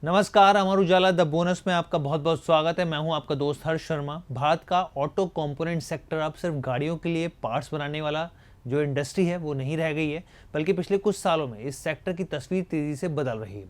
नमस्कार, Amar Ujala the bonus में आपका बहुत बहुत स्वागत है। मैं हूं आपका दोस्त हर्ष शर्मा। भारत का ऑटो कंपोनेंट सेक्टर अब सिर्फ गाड़ियों के लिए पार्ट्स बनाने वाला जो इंडस्ट्री है वो नहीं रह गई है, बल्कि पिछले कुछ सालों में इस सेक्टर की तस्वीर तेजी से बदल रही है।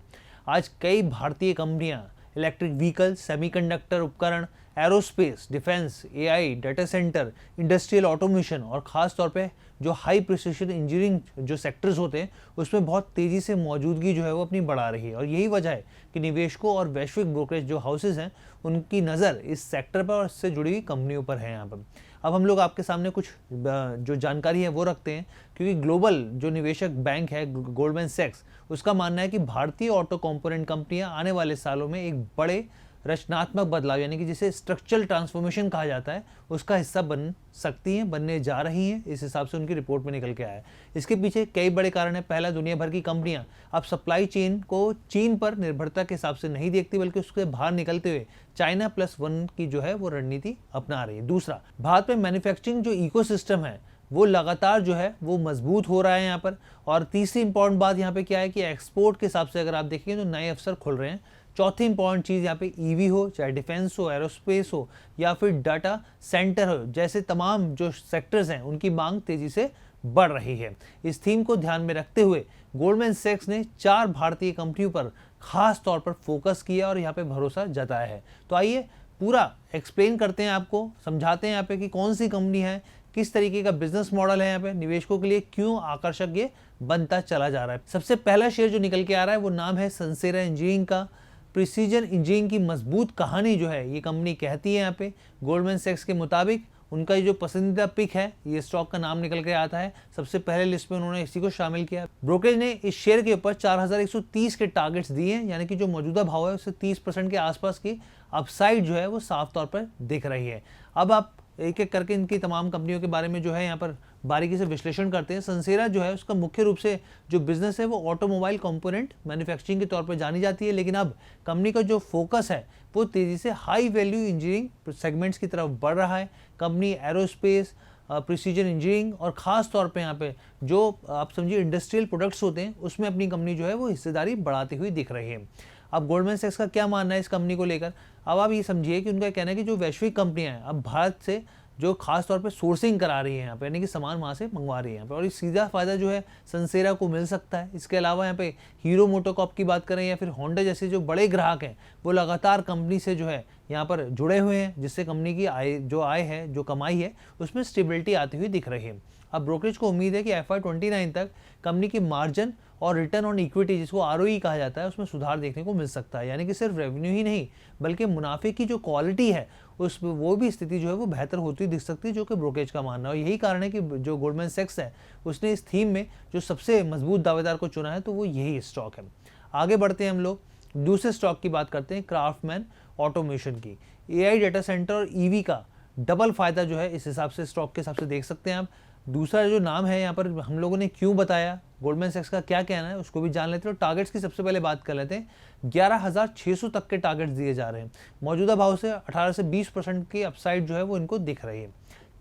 आज कई भारतीय कंपनियां इलेक्ट्रिक व्हीकल, सेमीकंडक्टर उपकरण, aerospace, defence, AI, data centre, industrial automation और ख़ास तौर पे जो हाई प्रिसिशन इंजीनियरिंग जो सेक्टर्स होते हैं उसमें बहुत तेज़ी से मौजूदगी जो है वो अपनी बढ़ा रही है। और यही वजह है कि निवेशकों और वैश्विक ब्रोकरेज जो हाउसेज हैं उनकी नज़र इस सेक्टर पर और इससे जुड़ी हुई कंपनियों पर है। यहाँ पर अब हम लोग आपके सामने कुछ जो जानकारी है वो रखते हैं, क्योंकि ग्लोबल जो निवेशक बैंक है गोल्डमैन सैक्स, उसका मानना है कि भारतीय ऑटो कंपोनेंट कंपनियां आने वाले सालों में एक बड़े रचनात्मक बदलाव यानी कि जिसे स्ट्रक्चरल ट्रांसफॉर्मेशन कहा जाता है उसका हिस्सा बन सकती हैं, बनने जा रही हैं। इस हिसाब से उनकी रिपोर्ट में निकल के आया है। इसके पीछे कई बड़े कारण हैं। पहला, दुनिया भर की कंपनियां अब सप्लाई चेन को चीन पर निर्भरता के हिसाब से नहीं देखती, बल्कि उसके बाहर निकलते हुए चाइना +1 की जो है वो रणनीति अपना रही है। दूसरा, भारत में मैन्युफैक्चरिंग जो इकोसिस्टम है वो लगातार जो है वो मजबूत हो रहा है यहाँ पर। और तीसरी इंपॉर्टेंट बात यहाँ पे क्या है कि एक्सपोर्ट के हिसाब से अगर आप देखेंगे तो नए अवसर खुल रहे हैं। चौथी इंपॉर्टेंट चीज़ यहाँ पे ईवी हो, चाहे डिफेंस हो, एरोस्पेस हो या फिर डाटा सेंटर हो, जैसे तमाम जो सेक्टर्स हैं उनकी मांग तेजी से बढ़ रही है। इस थीम को ध्यान में रखते हुए गोल्डमैन सैक्स ने 4 भारतीय कंपनियों पर खास तौर पर फोकस किया और यहाँ पे भरोसा जताया है। तो आइए पूरा एक्सप्लेन करते हैं, आपको समझाते हैं यहाँ पे कि कौन सी कंपनी है, किस तरीके का बिजनेस मॉडल है, यहाँ पे निवेशकों के लिए क्यों आकर्षक ये बनता चला जा रहा है। सबसे पहला शेयर जो निकल के आ रहा है वो नाम है सनसेरा इंजीनियरिंग का। प्रिसीजन इंजीनियरिंग की मजबूत कहानी जो है ये कंपनी कहती है यहाँ पे। गोल्डमैन सैक्स के मुताबिक उनका जो पसंदीदा पिक है, ये स्टॉक का नाम निकल के आता है, सबसे पहले लिस्ट में उन्होंने इसी को शामिल किया। ब्रोकरेज ने इस शेयर के ऊपर 4130 के टारगेट्स दिए हैं, यानी कि जो मौजूदा भाव है उससे 30% के आसपास की अपसाइड जो है वो साफ तौर पर दिख रही है। अब आप एक एक करके इनकी तमाम कंपनियों के बारे में जो है यहाँ पर बारीकी से विश्लेषण करते हैं। सनसेरा जो है उसका मुख्य रूप से जो बिजनेस है वो ऑटोमोबाइल कंपोनेंट मैन्युफैक्चरिंग के तौर पर जानी जाती है, लेकिन अब कंपनी का जो फोकस है वो तेज़ी से हाई वैल्यू इंजीनियरिंग सेगमेंट्स की तरफ बढ़ रहा है। कंपनी एरोस्पेस, प्रिसीजन इंजीनियरिंग और ख़ास तौर पे यहाँ पे जो आप समझिए इंडस्ट्रियल प्रोडक्ट्स होते हैं उसमें अपनी कंपनी जो है वो हिस्सेदारी बढ़ाती हुई दिख रही है। अब गोल्डमैन सैक्स का क्या मानना है इस कंपनी को लेकर? अब आप ये समझिए कि उनका कहना है कि जो वैश्विक कंपनियां हैं अब भारत से जो खास तौर पे सोर्सिंग करा रही है यहाँ पे, यानी कि सामान वहाँ से मंगवा रही है यहाँ पे, और ये सीधा फायदा जो है सनसेरा को मिल सकता है। इसके अलावा यहाँ पे हीरो मोटोकॉर्प की बात करें या फिर होंडा जैसे जो बड़े ग्राहक हैं वो लगातार कंपनी से जो है यहाँ पर जुड़े हुए हैं, जिससे कंपनी की आय है, जो कमाई है उसमें स्टेबिलिटी आती हुई दिख रही है। अब ब्रोकरेज को उम्मीद है कि FY29 तक कंपनी की मार्जिन और रिटर्न ऑन इक्विटी, जिसको ROE कहा जाता है, उसमें सुधार देखने को मिल सकता है। यानी कि सिर्फ रेवेन्यू ही नहीं बल्कि मुनाफे की जो क्वालिटी है उस वो भी स्थिति जो है वो बेहतर होती दिख सकती है, जो कि ब्रोकरेज का मानना है। और यही कारण है कि जो गोल्डमैन सैक्स है उसने इस थीम में जो सबसे मजबूत दावेदार को चुना है तो वो यही स्टॉक है। आगे बढ़ते हैं हम लोग, दूसरे स्टॉक की बात करते हैं, क्राफ्टमैन ऑटोमेशन की। AI, डाटा सेंटर और EV का डबल फायदा जो है इस हिसाब से स्टॉक के हिसाब से देख सकते हैं आप। दूसरा जो नाम है यहाँ पर हम लोगों ने क्यों बताया, गोल्डमैन सैक्स का क्या कहना है उसको भी जान लेते हैं। टारगेट्स की सबसे पहले बात कर लेते हैं। 11,600 तक के टारगेट्स दिए जा रहे हैं। मौजूदा भाव से 18 से 20% की अपसाइड जो है वो इनको दिख रही है।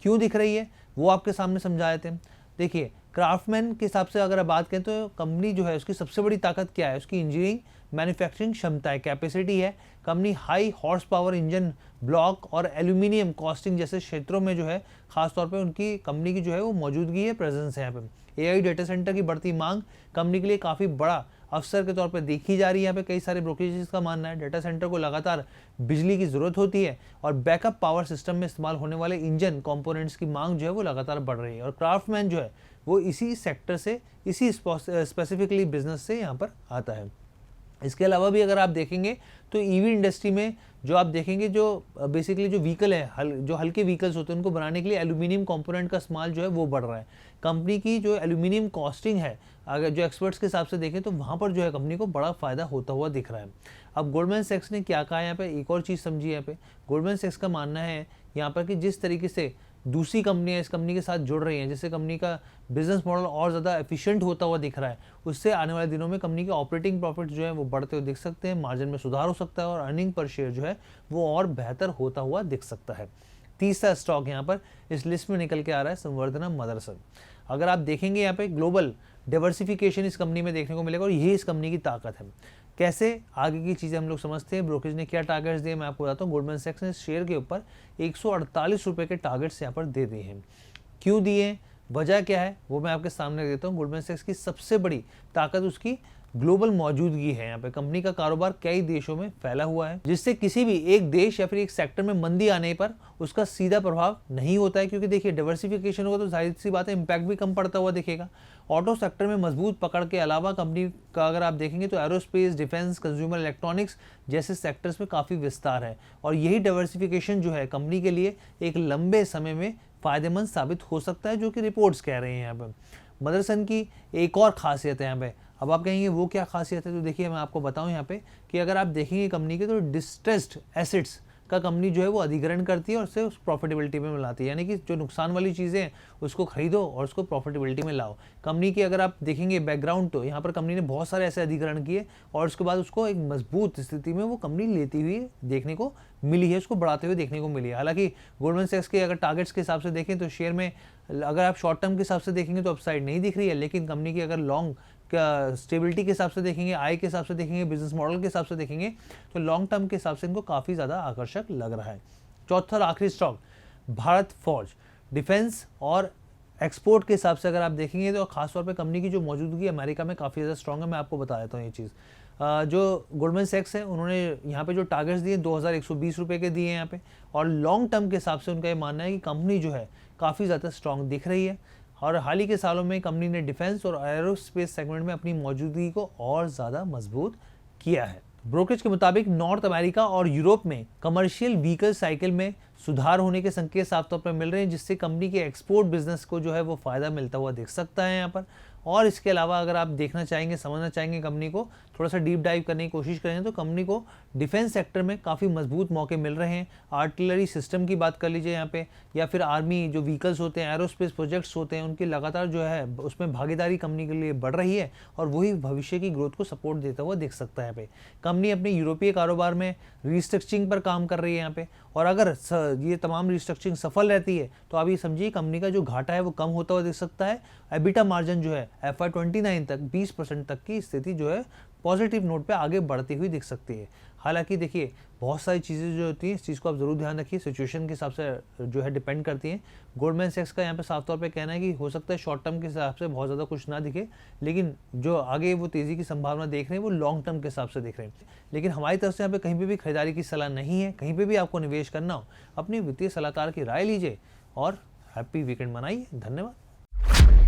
क्यों दिख रही है वो आपके सामने समझा देते हैं। देखिए, क्राफ्टमैन के हिसाब से अगर आप बात करें तो कंपनी जो है उसकी सबसे बड़ी ताकत क्या है, उसकी इंजीनियरिंग मैन्युफैक्चरिंग क्षमता है, कैपेसिटी है। Company high horse power engine block और एल्यूमिनियम कास्टिंग जैसे क्षेत्रों में जो है खासतौर पे उनकी कंपनी की जो है वो मौजूदगी है, प्रेजेंस है यहाँ पे। AI डाटा सेंटर की बढ़ती मांग कंपनी के लिए काफ़ी बड़ा अवसर के तौर पे देखी जा रही है। यहाँ पे कई सारे ब्रोकरेजेस का मानना है डाटा सेंटर को लगातार बिजली की ज़रूरत होती है और बैकअप पावर सिस्टम में इस्तेमाल होने वाले इंजन कंपोनेंट्स की मांग जो है वो लगातार बढ़ रही है। और क्राफ्टमैन जो है वो इसी सेक्टर से, इसी स्पेसिफिकली बिजनेस से यहाँ पर आता है। इसके अलावा भी अगर आप देखेंगे तो EV इंडस्ट्री में जो आप देखेंगे जो बेसिकली जो व्हीकल है, जो हल्के व्हीकल्स होते हैं उनको बनाने के लिए एल्यूमिनियम कंपोनेंट का इस्तेमाल जो है वो बढ़ रहा है। कंपनी की जो एल्यूमिनियम कॉस्टिंग है, अगर जो एक्सपर्ट्स के हिसाब से देखें तो वहाँ पर जो है कंपनी को बड़ा फायदा होता हुआ दिख रहा है। अब गोल्डमैन सैक्स ने क्या कहा यहाँ पे, एक और चीज़ समझिए यहाँ पे। गोल्डमैन सैक्स का मानना है यहाँ पर कि जिस तरीके से दूसरी कंपनियां इस कंपनी के साथ जुड़ रही हैं, जिससे कंपनी का बिजनेस मॉडल और ज़्यादा एफिशिएंट होता हुआ दिख रहा है, उससे आने वाले दिनों में कंपनी के ऑपरेटिंग प्रॉफिट जो है वो बढ़ते हुए दिख सकते हैं, मार्जिन में सुधार हो सकता है और अर्निंग पर शेयर जो है वो और बेहतर होता हुआ दिख सकता है। तीसरा स्टॉक यहाँ पर इस लिस्ट में निकल के आ रहा है संवर्धना मदरसन। अगर आप देखेंगे यहाँ पे ग्लोबल डाइवर्सिफिकेशन इस कंपनी में देखने को मिलेगा और यही इस कंपनी की ताकत है। कैसे आगे की चीज़ें हम लोग समझते हैं, ब्रोकरेज ने क्या टारगेट्स दिए मैं आपको बताता हूँ। गोल्डमैन सैक्स ने इस शेयर के ऊपर 148 रुपये के टारगेट्स यहाँ पर दे दिए हैं। क्यों दिए, वजह क्या है, वो मैं आपके सामने देता हूँ। गोल्डमैन सैक्स की सबसे बड़ी ताकत उसकी ग्लोबल मौजूदगी है। यहाँ पे कंपनी का कारोबार कई देशों में फैला हुआ है, जिससे किसी भी एक देश या फिर एक सेक्टर में मंदी आने पर उसका सीधा प्रभाव नहीं होता है, क्योंकि देखिए डाइवर्सिफिकेशन होगा तो जाहिर सी बात है इम्पैक्ट भी कम पड़ता हुआ दिखेगा। ऑटो सेक्टर में मजबूत पकड़ के अलावा कंपनी का अगर आप देखेंगे तो एरोस्पेस, डिफेंस, कंज्यूमर इलेक्ट्रॉनिक्स जैसे सेक्टर्स में काफ़ी विस्तार है, और यही डाइवर्सिफिकेशन जो है कंपनी के लिए एक लंबे समय में फायदेमंद साबित हो सकता है, जो कि रिपोर्ट्स कह रहे हैं। यहाँ पे मदरसन की एक और खासियत है यहाँ पे। अब आप कहेंगे वो क्या खासियत है, तो देखिए मैं आपको बताऊं यहाँ पे कि अगर आप देखेंगे कंपनी के तो डिस्ट्रेस्ड एसेट्स का कंपनी जो है वो अधिग्रहण करती है और उसे उस प्रॉफिटेबिलिटी में मिलाती है, यानी कि जो नुकसान वाली चीज़ें हैं उसको खरीदो और उसको प्रॉफिटेबिलिटी में लाओ। कंपनी की अगर आप देखेंगे बैकग्राउंड तो यहाँ पर कंपनी ने बहुत सारे ऐसे अधिग्रहण किए और उसके बाद उसको एक मजबूत स्थिति में वो कंपनी लेती हुई देखने को मिली है, उसको बढ़ाते हुए देखने को मिली है। हालांकि गोल्डमैन सैक्स के अगर टारगेट्स के हिसाब से देखें तो शेयर में अगर आप शॉर्ट टर्म के हिसाब से देखेंगे तो अपसाइड नहीं दिख रही है, लेकिन कंपनी की अगर लॉन्ग स्टेबिलिटी के हिसाब से देखेंगे, आय के हिसाब से देखेंगे, बिजनेस मॉडल के हिसाब से देखेंगे तो लॉन्ग टर्म के हिसाब से इनको काफ़ी ज़्यादा आकर्षक लग रहा है। चौथा और आखिरी स्टॉक भारत फोर्ज, डिफेंस और एक्सपोर्ट के हिसाब से अगर आप देखेंगे तो खासतौर पे कंपनी की जो मौजूदगी अमेरिका में काफ़ी ज़्यादा स्ट्रॉन्ग है। मैं आपको बता देता हूँ ये चीज़। जो गोल्डमैन सैक्स है उन्होंने यहाँ पे जो टारगेट्स दिए 2120 रुपये के दिए हैं यहाँ पे, और लॉन्ग टर्म के हिसाब से उनका ये मानना है कि कंपनी जो है काफ़ी ज़्यादा स्ट्रॉन्ग दिख रही है, और हाल ही के सालों में कंपनी ने डिफेंस और एरोस्पेस सेगमेंट में अपनी मौजूदगी को और ज़्यादा मजबूत किया है। ब्रोकरेज के मुताबिक नॉर्थ अमेरिका और यूरोप में कमर्शियल व्हीकल साइकिल में सुधार होने के संकेत साफ तौर पर मिल रहे हैं, जिससे कंपनी के एक्सपोर्ट बिजनेस को जो है वो फायदा मिलता हुआ दिख सकता है यहाँ पर। और इसके अलावा अगर आप देखना चाहेंगे, समझना चाहेंगे कंपनी को, थोड़ा सा डीप डाइव करने की कोशिश करें तो कंपनी को डिफेंस सेक्टर में काफ़ी मजबूत मौके मिल रहे हैं। आर्टिलरी सिस्टम की बात कर लीजिए यहाँ पे, या फिर आर्मी जो व्हीकल्स होते हैं, एरोस्पेस प्रोजेक्ट्स होते हैं, उनकी लगातार जो है उसमें भागीदारी कंपनी के लिए बढ़ रही है, और वही भविष्य की ग्रोथ को सपोर्ट देता हुआ दिख सकता है यहाँ पे। कंपनी अपने यूरोपीय कारोबार में रिस्ट्रक्चरिंग पर काम कर रही है यहाँ पे, और अगर ये तमाम रिस्ट्रक्चरिंग सफल रहती है तो आप ये समझिए कंपनी का जो घाटा है वो कम होता हुआ दिख सकता है। एबिटा मार्जिन जो है FY29 तक 20% तक की स्थिति जो है पॉजिटिव नोट पे आगे बढ़ती हुई दिख सकती है। हालांकि देखिए बहुत सारी चीज़ें जो होती हैं, इस चीज़ को आप ज़रूर ध्यान रखिए, सिचुएशन के हिसाब से जो है डिपेंड करती हैं। गोल्डमैन सैक्स का यहाँ पे साफ तौर पे कहना है कि हो सकता है शॉर्ट टर्म के हिसाब से बहुत ज़्यादा कुछ ना दिखे, लेकिन जो आगे वो तेज़ी की संभावना देख रहे हैं वो लॉन्ग टर्म के हिसाब से देख रहे हैं। लेकिन हमारी तरफ से यहाँ पे कहीं पर भी खरीदारी की सलाह नहीं है। कहीं पर भी आपको निवेश करना हो, अपनी वित्तीय सलाहकार की राय लीजिए और हैप्पी वीकेंड मनाइए। धन्यवाद।